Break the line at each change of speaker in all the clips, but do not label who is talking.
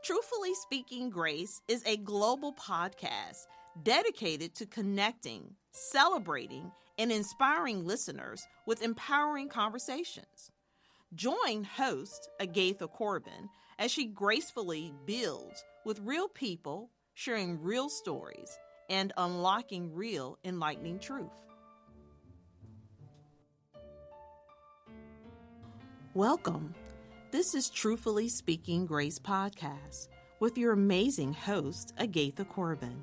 Truthfully Speaking Grace is a global podcast dedicated to connecting, celebrating, and inspiring listeners with empowering conversations. Join host Agatha Corbin as she gracefully builds with real people, sharing real stories, and unlocking real enlightening truth. Welcome. This is Truthfully Speaking Grace Podcast with your amazing host, Agatha Corbin,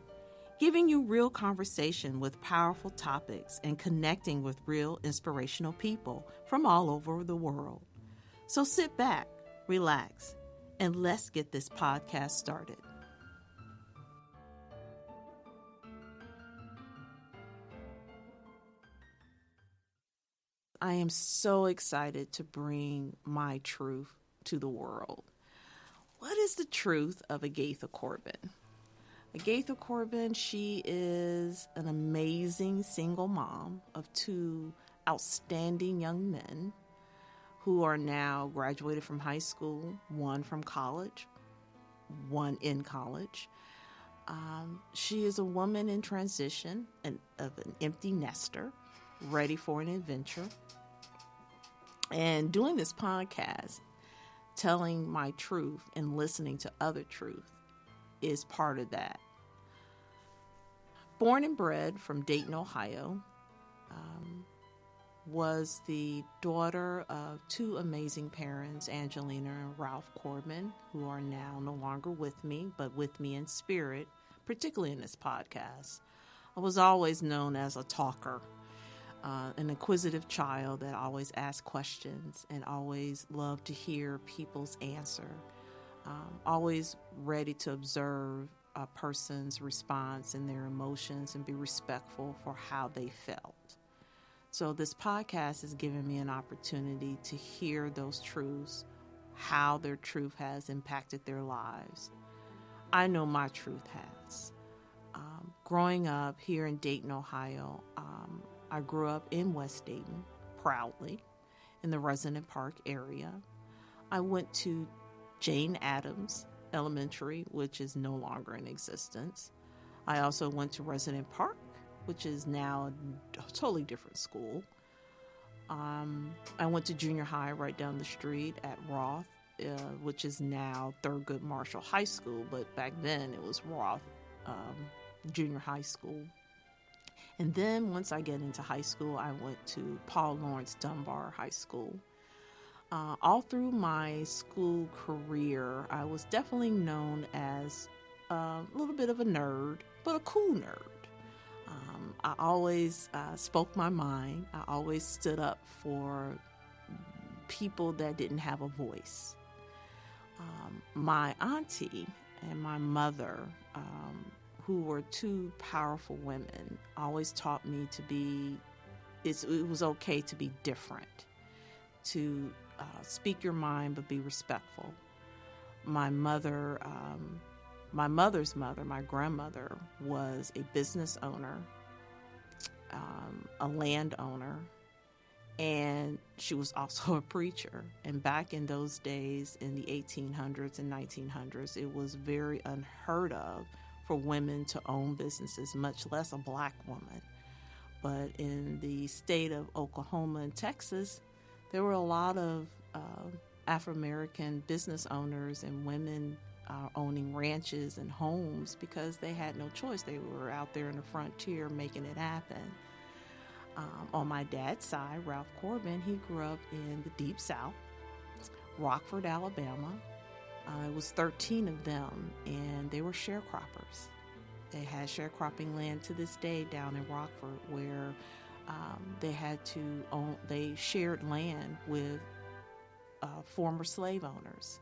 giving you real conversation with powerful topics and connecting with real inspirational people from all over the world. So sit back, relax, and let's get this podcast started. I am so excited to bring my truth to the world. What is the truth of Agatha Corbin? Agatha Corbin, she is an amazing single mom of two outstanding young men who are now graduated from high school, one from college, one in college. She is a woman in transition of an empty nester, ready for an adventure. And doing this podcast, telling my truth and listening to other truth is part of that. Born and bred from Dayton, Ohio, was the daughter of two amazing parents, Angelina and Ralph Corbin, who are now no longer with me, but with me in spirit, particularly in this podcast. I was always known as a talker. An inquisitive child that always asked questions and always loved to hear people's answer, always ready to observe a person's response and their emotions and be respectful for how they felt. So this podcast has given me an opportunity to hear those truths, how their truth has impacted their lives. I know my truth has. Growing up here in Dayton, Ohio, I grew up in West Dayton, proudly, in the Resident Park area. I went to Jane Addams Elementary, which is no longer in existence. I also went to Resident Park, which is now a totally different school. I went to junior high right down the street at Roth, which is now Thurgood Marshall High School, but back then it was Roth Junior High School. And then once I get into high school, I went to Paul Laurence Dunbar High School. All through my school career, I was definitely known as a little bit of a nerd, but a cool nerd. I always spoke my mind. I always stood up for people that didn't have a voice. My auntie and my mother, who were two powerful women, always taught me to be, it was okay to be different, to speak your mind but be respectful. My mother's mother, my grandmother, was a business owner, a landowner, and she was also a preacher. And back in those days, in the 1800s and 1900s, it was very unheard of for women to own businesses, much less a black woman. But in the state of Oklahoma and Texas, there were a lot of Afro-American business owners and women owning ranches and homes because they had no choice. They were out there in the frontier making it happen. On my dad's side, Ralph Corbin, he grew up in the Deep South, Rockford, Alabama. It was 13 of them, and they were sharecroppers. They had sharecropping land to this day down in Rockford, where they shared land with former slave owners.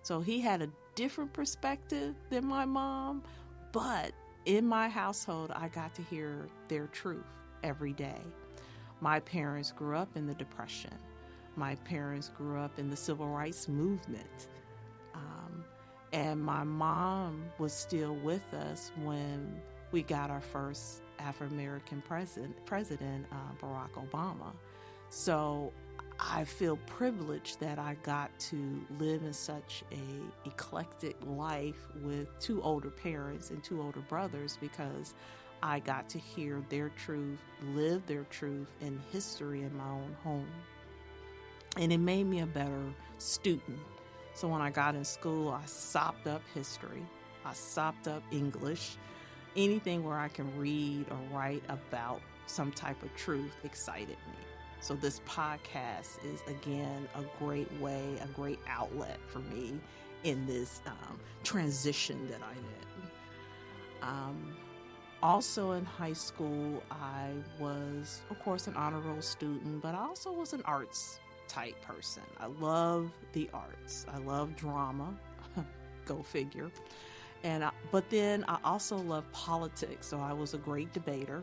So he had a different perspective than my mom, but in my household, I got to hear their truth every day. My parents grew up in the Depression. My parents grew up in the Civil Rights Movement. And my mom was still with us when we got our first Afro-American president, Barack Obama. So I feel privileged that I got to live in such a eclectic life with two older parents and two older brothers, because I got to hear their truth, live their truth in history in my own home. And it made me a better student. So when I got in school, I sopped up history, I sopped up English, anything where I can read or write about some type of truth excited me. So this podcast is, again, a great way, a great outlet for me in this transition that I'm in. Also in high school, I was, of course, an honor roll student, but I also was an arts type person. I love the arts. I love drama. Go figure. But then I also love politics. So I was a great debater.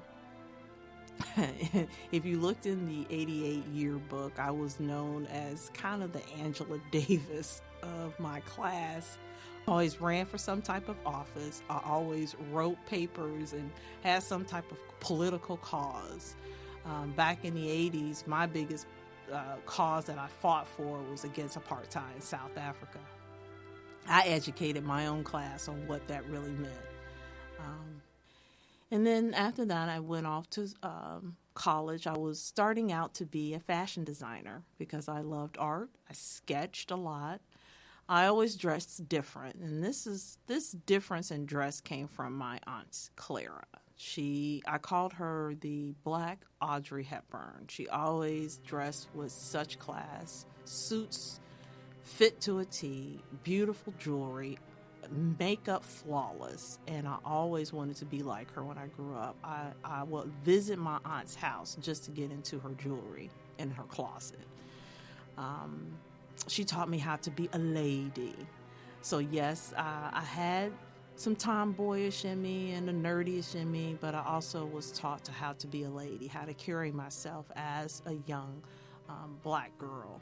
If you looked in the 88 yearbook, I was known as kind of the Angela Davis of my class. I always ran for some type of office. I always wrote papers and had some type of political cause. Back in the 80s, my biggest cause that I fought for was against apartheid in South Africa. I educated my own class on what that really meant. And then after that, I went off to college. I was starting out to be a fashion designer because I loved art. I sketched a lot. I always dressed different. And this difference in dress came from my aunt, Clara. I called her the Black Audrey Hepburn. She always dressed with such class, suits fit to a T, beautiful jewelry, makeup flawless, and I always wanted to be like her when I grew up. I would visit my aunt's house just to get into her jewelry in her closet. She taught me how to be a lady. So yes, I had some tomboyish in me and a nerdish in me, but I also was taught how to be a lady, how to carry myself as a young black girl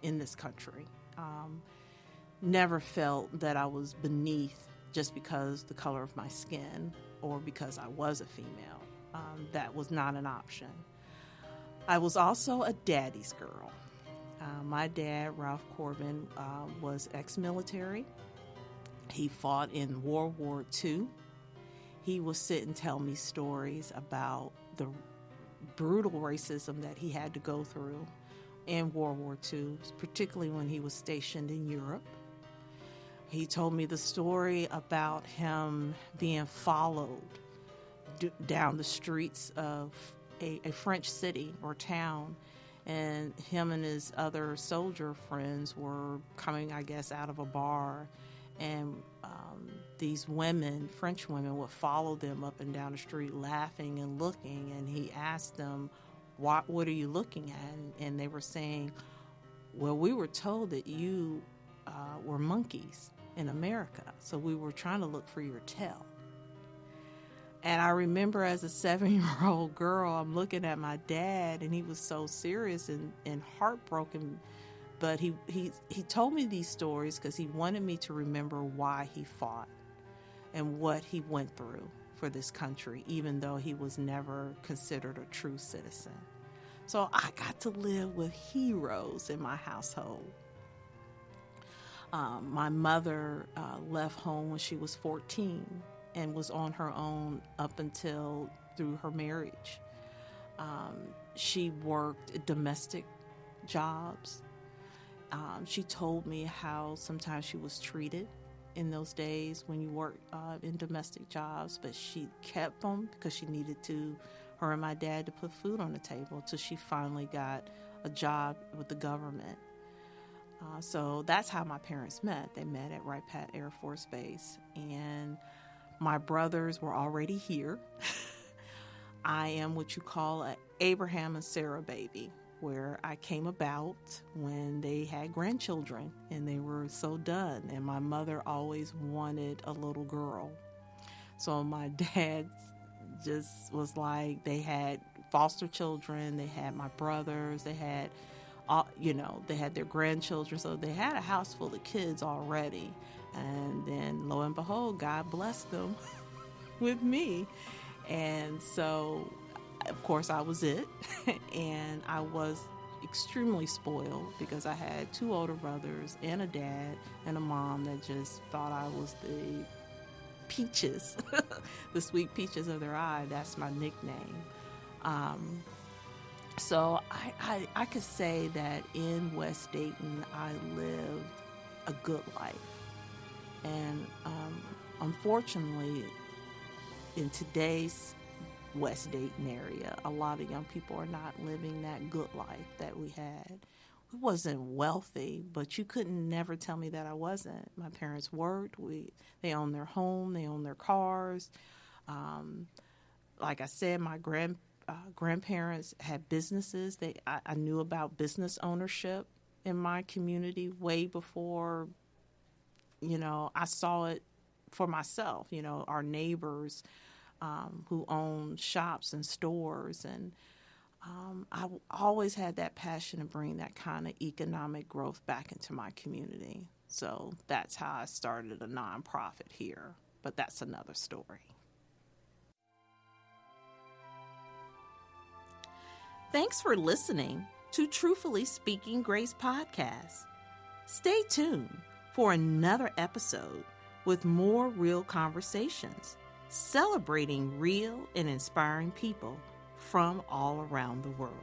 in this country. Never felt that I was beneath just because the color of my skin or because I was a female. That was not an option. I was also a daddy's girl. My dad, Ralph Corbin, was ex-military. He fought in World War II. He would sit and tell me stories about the brutal racism that he had to go through in World War II, particularly when he was stationed in Europe. He told me the story about him being followed down the streets of a French city or town, and him and his other soldier friends were coming, I guess, out of a bar, and these women, French women, would follow them up and down the street laughing and looking, and he asked them, what are you looking at? And they were saying, well, we were told that you were monkeys in America, so we were trying to look for your tail. And I remember as a 7-year-old girl, I'm looking at my dad, and he was so serious and heartbroken. But he told me these stories because he wanted me to remember why he fought and what he went through for this country, even though he was never considered a true citizen. So I got to live with heroes in my household. My mother left home when she was 14 and was on her own up until through her marriage. She worked domestic jobs. She told me how sometimes she was treated in those days when you work in domestic jobs, but she kept them because she needed her and my dad to put food on the table until she finally got a job with the government. So that's how my parents met. They met at Wright Pat Air Force Base, and my brothers were already here. I am what you call an Abraham and Sarah baby, where I came about when they had grandchildren and they were so done. And my mother always wanted a little girl. So my dad just was like, they had foster children, they had my brothers, they had, they had their grandchildren. So they had a house full of kids already. And then lo and behold, God blessed them with me. And so Of course, I was it, and I was extremely spoiled because I had two older brothers and a dad and a mom that just thought I was the peaches, the sweet peaches of their eye. That's my nickname. So I could say that in West Dayton, I lived a good life. And unfortunately, in today's West Dayton area, a lot of young people are not living that good life that we had. We wasn't wealthy, but you couldn't never tell me that I wasn't. My parents worked. They owned their home. They owned their cars. Like I said, my grandparents had businesses. I knew about business ownership in my community way before, I saw it for myself. Our neighbors who owned shops and stores. And I always had that passion to bring that kind of economic growth back into my community. So that's how I started a nonprofit here. But that's another story. Thanks for listening to Truthfully Speaking Grace Podcast. Stay tuned for another episode with more real conversations, celebrating real and inspiring people from all around the world.